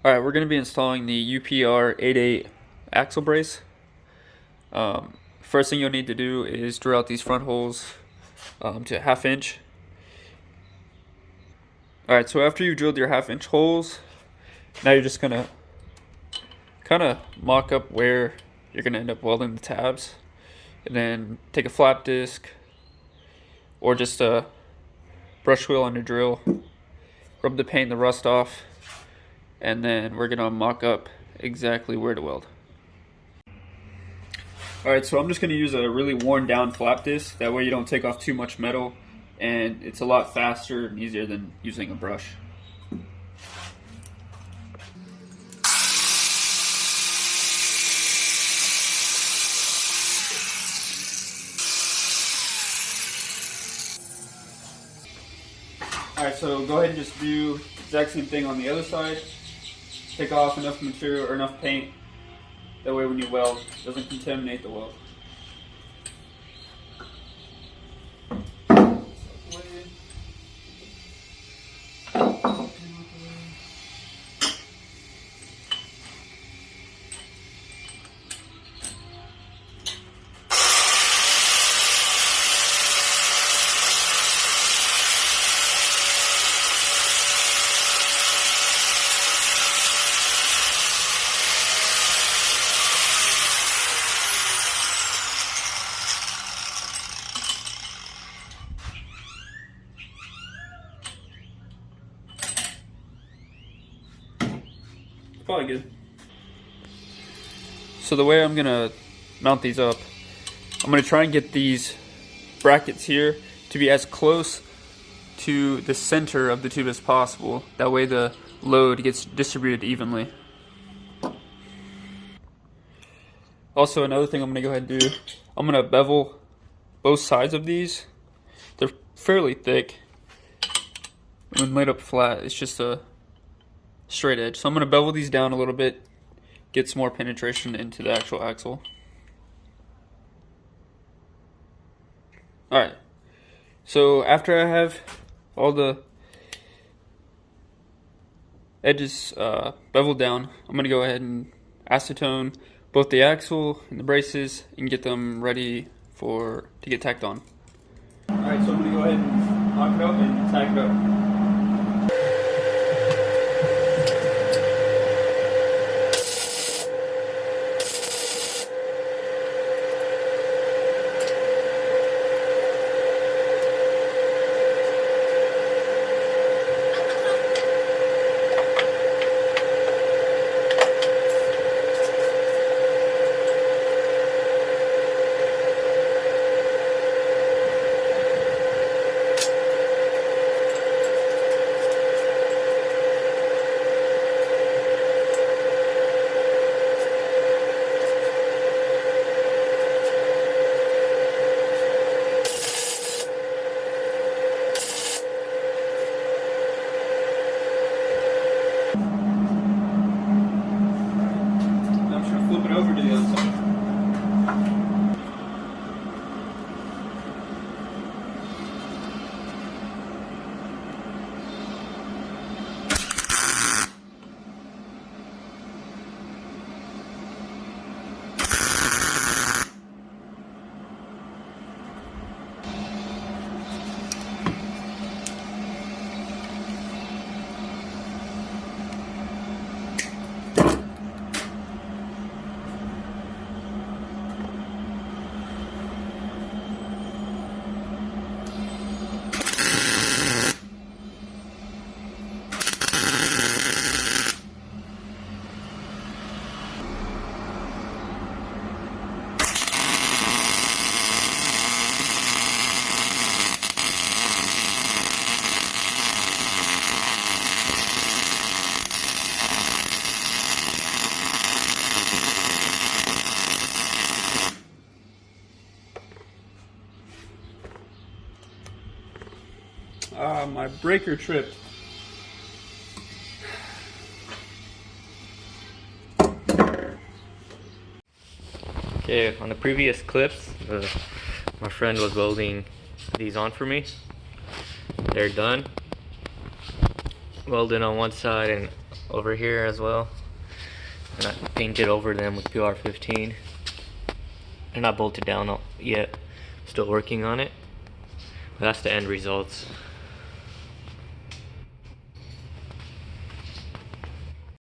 Alright, we're going to be installing the UPR 88 axle brace. First thing you'll need to do is drill out these front holes to a 1/2 inch. Alright, so after you drilled your 1/2 inch holes, now you're just going to kind of mock up where you're going to end up welding the tabs. And then take a flap disc or just a brush wheel on your drill, rub the paint and the rust off, and then we're going to mock up exactly where to weld. Alright, so I'm just going to use a really worn down flap disc. That way you don't take off too much metal, and it's a lot faster and easier than using a brush. Alright, so go ahead and just do the exact same thing on the other side. Take off enough material or enough paint. That way when you weld, it doesn't contaminate the weld. Probably good. So the way I'm gonna mount these up, I'm gonna try and get these brackets here to be as close to the center of the tube as possible. That way the load gets distributed evenly. Also, another thing I'm gonna go ahead and do, I'm gonna bevel both sides of these. They're fairly thick. When laid up flat, it's just a straight edge. So I'm going to bevel these down a little bit, get some more penetration into the actual axle. Alright, so after I have all the edges beveled down, I'm going to go ahead and acetone both the axle and the braces and get them ready to get tacked on. Alright, so I'm going to go ahead and lock it up and tack it up. Flip it over to the other side. My breaker tripped. Okay, on the previous clips, my friend was welding these on for me. They're done. Welded on one side and over here as well, and I painted over them with PR15. They're not bolted down yet, still working on it, but that's the end results.